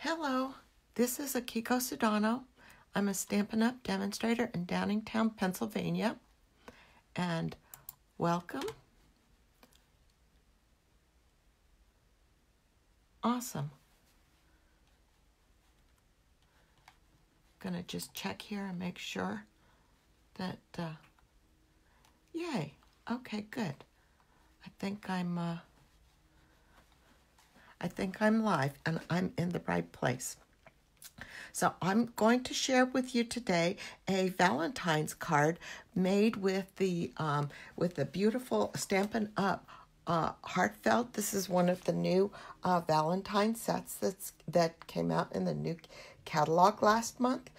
Hello, this is Akiko Sudano. I'm a Stampin' Up! Demonstrator in Downingtown, Pennsylvania, and welcome. Awesome. Gonna just check here and make sure that, yay, okay, good. I think I'm live and I'm in the right place. So I'm going to share with you today a Valentine's card made with the beautiful Stampin' Up! Heartfelt. This is one of the new Valentine sets that came out in the new catalog last month,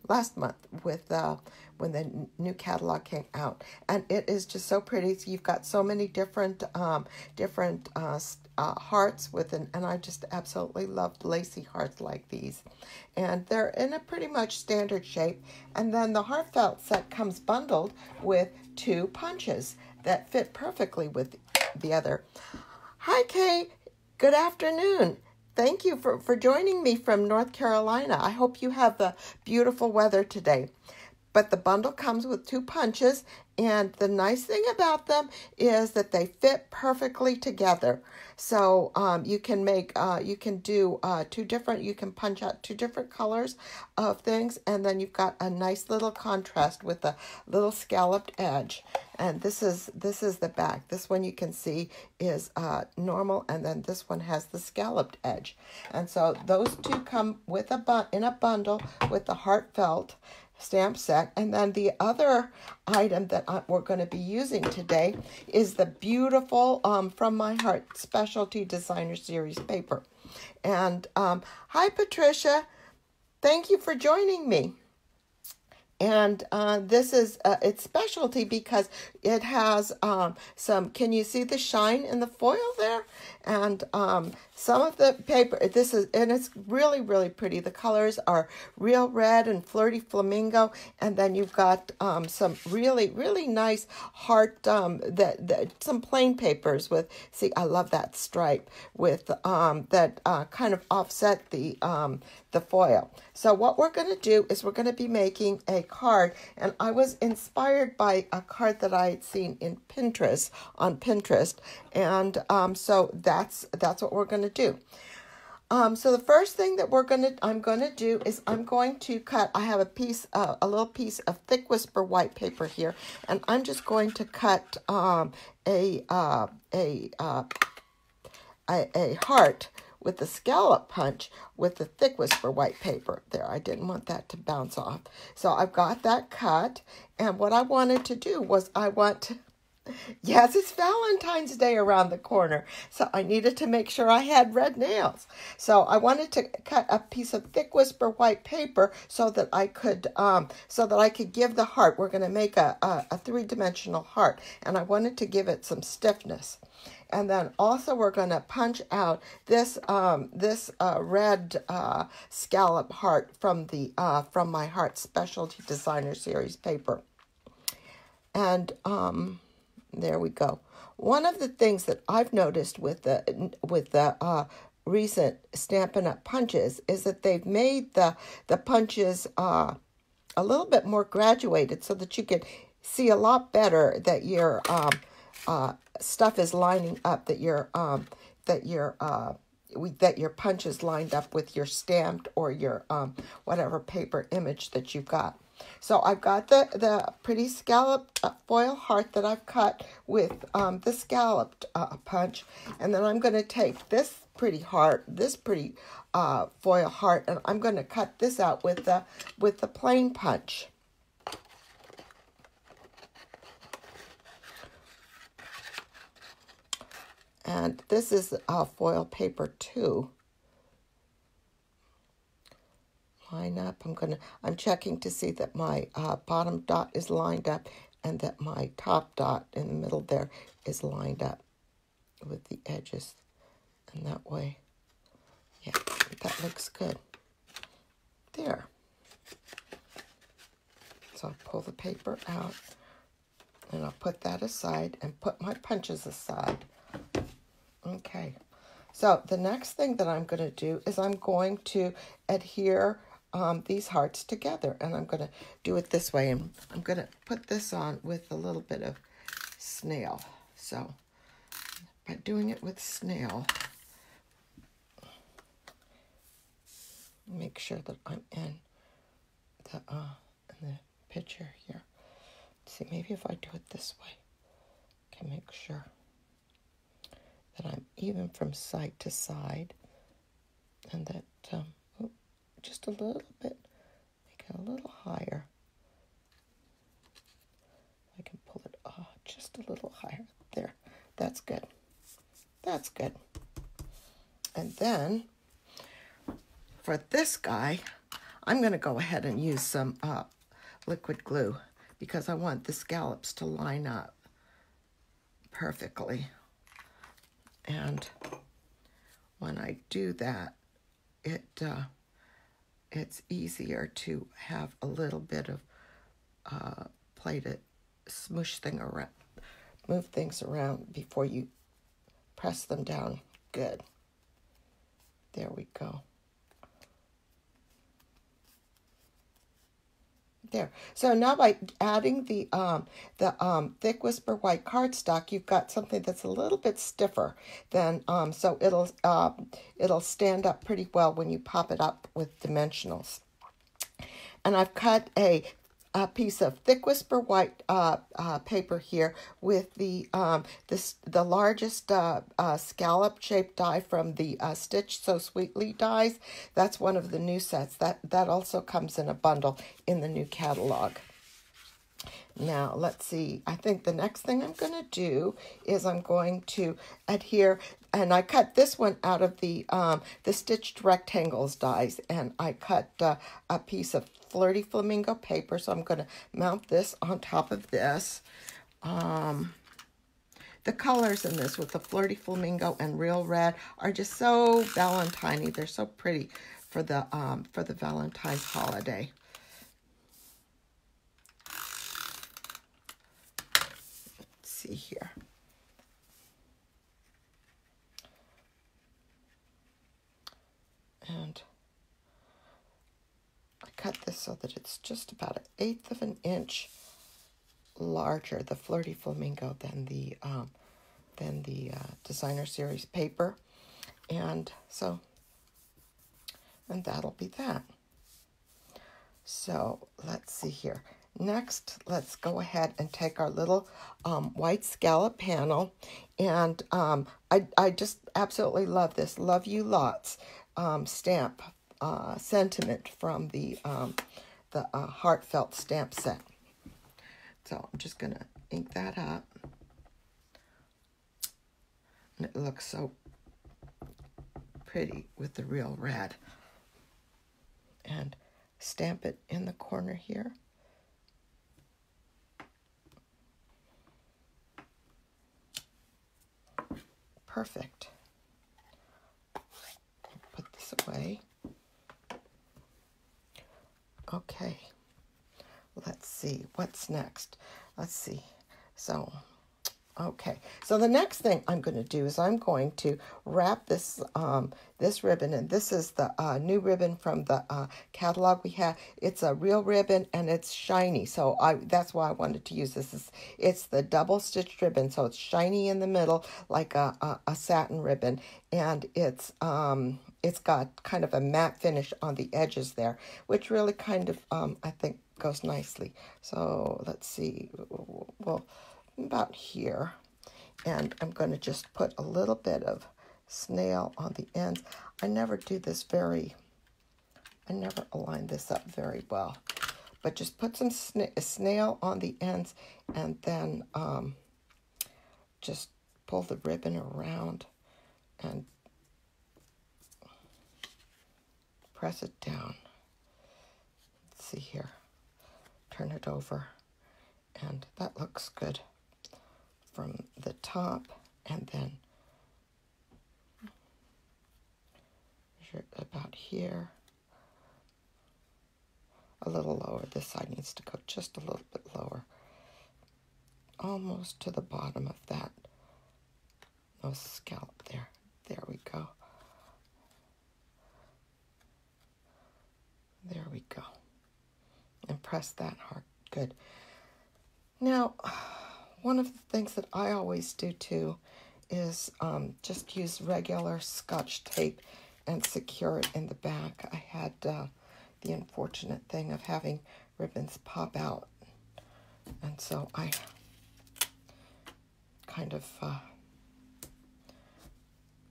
last month with when the new catalog came out, and it is just so pretty. So you've got so many different hearts and I just absolutely love lacy hearts like these, and they're in a pretty much standard shape. And then the Heartfelt set comes bundled with 2 punches that fit perfectly with the other. Hi, Kay. Good afternoon. Thank you for joining me from North Carolina. I hope you have the beautiful weather today. But the bundle comes with 2 punches, and the nice thing about them is that they fit perfectly together. So you can make, you can punch out 2 different colors of things, and then you've got a nice little contrast with a little scalloped edge. And this is the back. This one you can see is normal, and then this one has the scalloped edge. And so those 2 come with in a bundle with the Heartfelt stamp set. And then the other item that we're going to be using today is the beautiful From My Heart Specialty Designer Series paper. And hi, Patricia. Thank you for joining me. And this is its specialty because it has some, can you see the shine in the foil there? And some of the paper, and it's really, really pretty. The colors are real red and flirty flamingo. And then you've got some really, really nice heart, some plain papers with, see, I love that stripe with, that kind of offset the foil. So what we're going to do is we're going to be making a card, and I was inspired by a card that I had seen on Pinterest, and so that's what we're going to do. So the first thing that I'm going to do is I'm going to cut. I have a little piece of thick whisper white paper here, and I'm just going to cut a heart with the scallop punch with the thick whisper white paper. There, I didn't want that to bounce off. So I've got that cut, and what I wanted to do was yes, it's Valentine's Day around the corner, so I needed to make sure I had red nails. So I wanted to cut a piece of thick whisper white paper so that I could give the heart. We're going to make a 3-dimensional heart, and I wanted to give it some stiffness. And then also we're going to punch out this red scallop heart from the From My Heart Specialty Designer Series paper. And there we go. One of the things that I've noticed with the recent Stampin' Up! Punches is that they've made the punches a little bit more graduated so that you can see a lot better that your stuff is lining up, that your punch is lined up with your stamped or your whatever paper image that you've got. So I've got the pretty scalloped foil heart that I've cut with the scalloped punch, and then I'm going to take this pretty foil heart, and I'm going to cut this out with the plain punch. And this is foil paper 2. Line up. I'm checking to see that my bottom dot is lined up and that my top dot in the middle there is lined up with the edges. And that way, yeah, that looks good. There. So I'll pull the paper out, and I'll put that aside and put my punches aside. Okay, So the next thing that I'm going to do is I'm going to adhere these hearts together, and I'm going to do it this way, and I'm going to put this on with a little bit of snail. So by doing it with snail, make sure that I'm in the picture here. Let's see, maybe if I do it this way, I can make sure that I'm even from side to side, and that just a little bit, make it a little higher. I can pull it just a little higher. There, that's good. That's good. And then for this guy, I'm going to go ahead and use some liquid glue because I want the scallops to line up perfectly. And when I do that, it's easier to have a little bit of play to smoosh thing around, move things around before you press them down. Good. There we go. There. So now by adding the thick whisper white cardstock, you've got something that's a little bit stiffer than so it'll stand up pretty well when you pop it up with dimensionals. And I've cut a piece of thick whisper white paper here with the largest scallop shaped die from the Stitch So Sweetly dies. That's one of the new sets. That also comes in a bundle in the new catalog. Now, let's see. I think the next thing I'm going to do is I'm going to adhere, and I cut this one out of the Stitched Rectangles dies, and I cut a piece of Flirty Flamingo paper, so I'm going to mount this on top of this. The colors in this with the Flirty Flamingo and Real Red are just so Valentine-y. They're so pretty for the Valentine's holiday. See here. And I cut this so that it's just about 1/8 of an inch larger, the Flirty Flamingo, than the Designer Series paper. And so, and that'll be that. So let's see here. Next, let's go ahead and take our little white scallop panel, and I just absolutely love this Love You Lots stamp sentiment from the Heartfelt stamp set. So I'm just gonna ink that up, and it looks so pretty with the Real Red, and stamp it in the corner here. Perfect. Put this away. Okay. Let's see. What's next? Let's see. So, okay. So the next thing I'm going to do is I'm going to wrap this this ribbon, and this is the new ribbon from the catalog we have. It's a real ribbon and it's shiny, so that's why I wanted to use this. It's the double stitched ribbon, so it's shiny in the middle like a satin ribbon, and it's got kind of a matte finish on the edges there, which really kind of I think goes nicely. So let's see. Well, about here, and I'm going to just put a little bit of snail on the ends. I never align this up very well, but just put some snail on the ends, and then just pull the ribbon around and press it down. Let's see here. Turn it over, and that looks good from the top, and then measure it about here, a little lower. This side needs to go just a little bit lower, almost to the bottom of that scallop there. There we go. press that hard. Good. Now, one of the things that I always do too is just use regular Scotch tape and secure it in the back. I had the unfortunate thing of having ribbons pop out, and so I kind of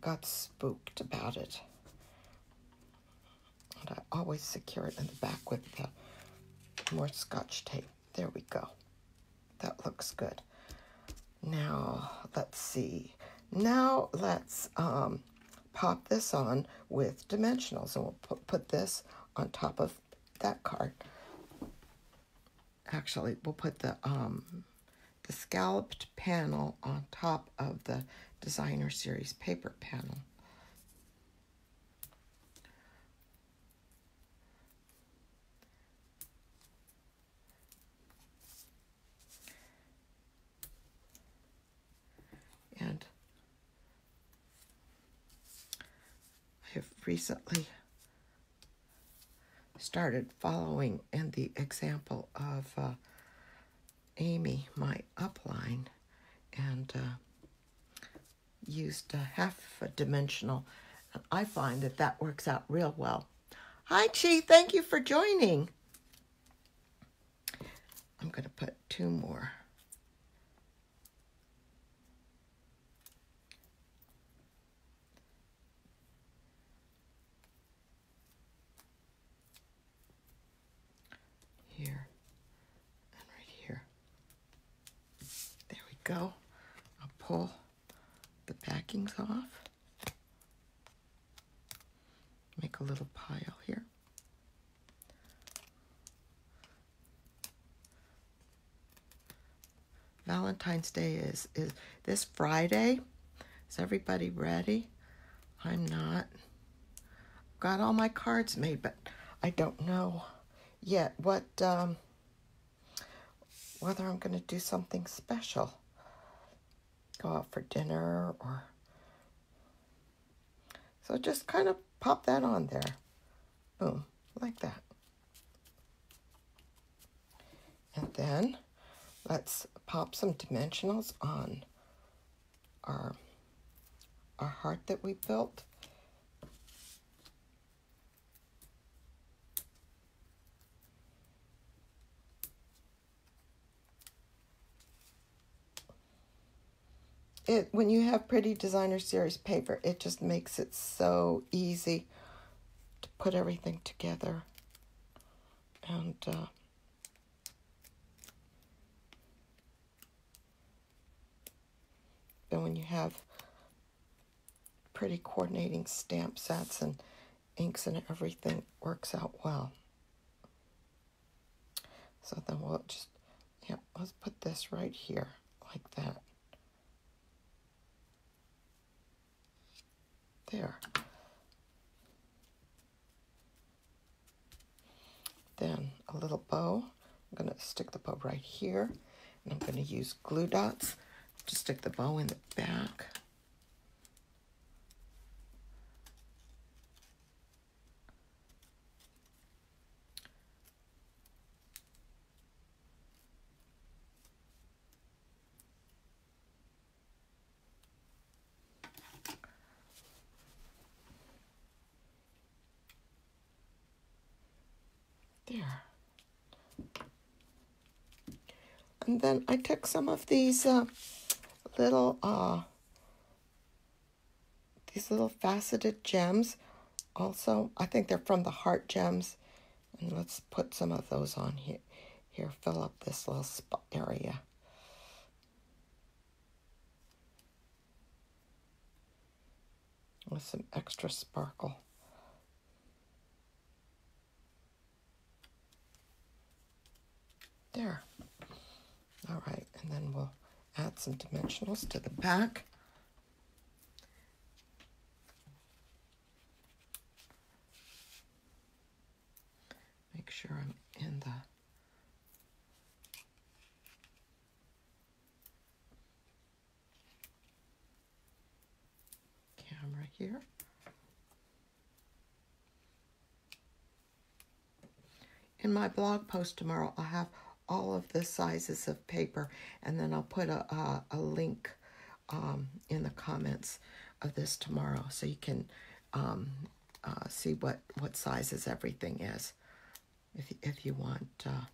got spooked about it. And I always secure it in the back with more Scotch tape. There we go. That looks good. Now, let's see. Now, let's pop this on with dimensionals, and we'll put this on top of that card. Actually, we'll put the scalloped panel on top of the Designer Series paper panel. And I have recently started following in the example of Amy, my upline, and used half a dimensional. And I find that that works out real well. Hi, Chi. Thank you for joining. I'm going to put 2 more. Here and right here. There we go. I'll pull the backings off. Make a little pile here. Valentine's Day is this Friday. Is everybody ready? I'm not. Got all my cards made, but I don't know yet whether I'm going to do something special. Go out for dinner or... So just kind of pop that on there. Boom, like that. And then let's pop some dimensionals on our heart that we built. When you have pretty Designer Series paper, it just makes it so easy to put everything together. And then when you have pretty coordinating stamp sets and inks and everything, it works out well. So then we'll just, let's put this right here, like that. There. Then a little bow. I'm going to stick the bow right here, and I'm going to use glue dots to stick the bow in the back. There. And then I took some of these little faceted gems. Also, I think they're from the Heart Gems. And let's put some of those on here. Here, fill up this little spot area. With some extra sparkle. There. All right, and then we'll add some dimensionals to the back. Make sure I'm in the camera here. in my blog post tomorrow, I'll have all of the sizes of paper, and then I'll put a link in the comments of this tomorrow, so you can see what sizes everything is, if you want to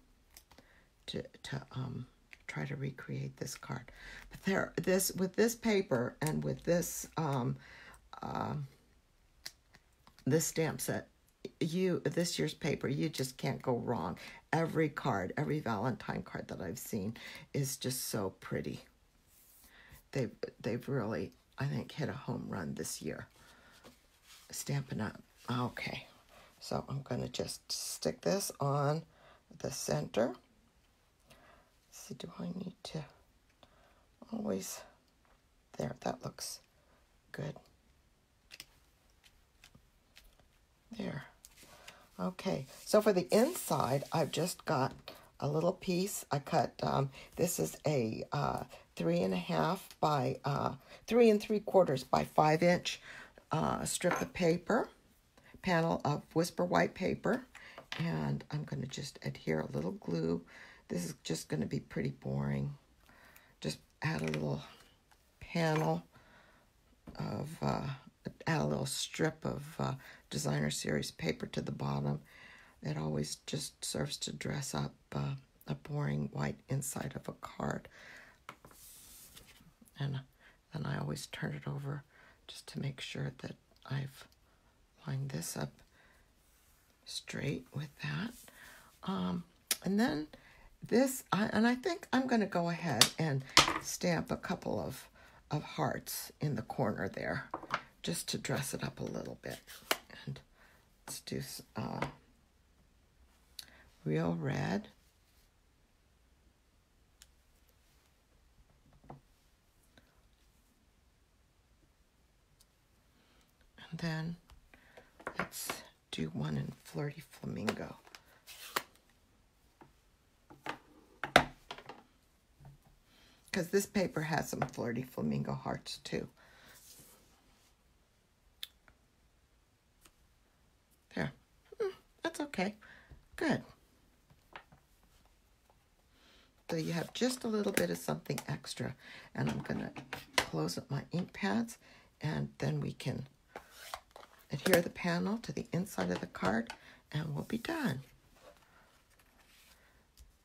try to recreate this card. But with this paper and with this this stamp set, this year's paper, you just can't go wrong. Every card, every Valentine card that I've seen is just so pretty. They've really, I think, hit a home run this year. Stampin' Up. Okay, so I'm going to just stick this on the center. Let's see, do I need to always... There, that looks good. There. Okay, so for the inside, I've just got a little piece. I cut, this is a 3.5 by 3 3/4 by 5 inch strip of paper, panel of Whisper White paper, and I'm going to just adhere a little glue. This is just going to be pretty boring. Just add a little panel of, add a little strip of Designer Series paper to the bottom. It always just serves to dress up a boring white inside of a card. And then I always turn it over just to make sure that I've lined this up straight with that. And then this, I think I'm going to go ahead and stamp a couple of hearts in the corner there, just to dress it up a little bit. And let's do real red. And then let's do one in Flirty Flamingo. Because this paper has some Flirty Flamingo hearts too. There. That's okay. Good. So you have just a little bit of something extra. And I'm going to close up my ink pads, and then we can adhere the panel to the inside of the card, and we'll be done.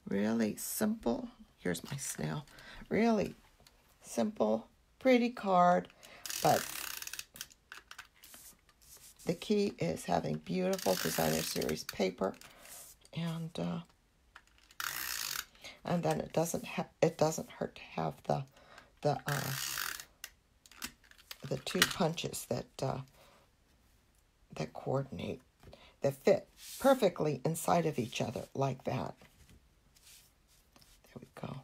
Really simple. Here's my snail. Really simple, pretty card, but the key is having beautiful Designer Series paper, and then it doesn't hurt to have the 2 punches that coordinate, that fit perfectly inside of each other like that. There we go.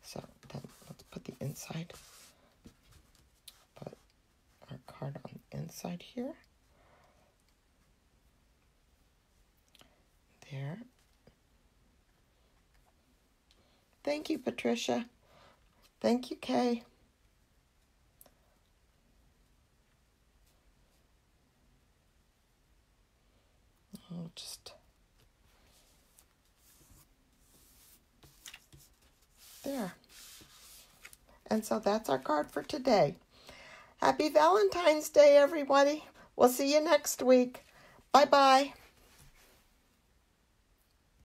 So then let's put the inside, put our card on the inside here. There. Thank you, Patricia. Thank you, Kay. I'll just... There. And so that's our card for today. Happy Valentine's Day, everybody. We'll see you next week. Bye-bye.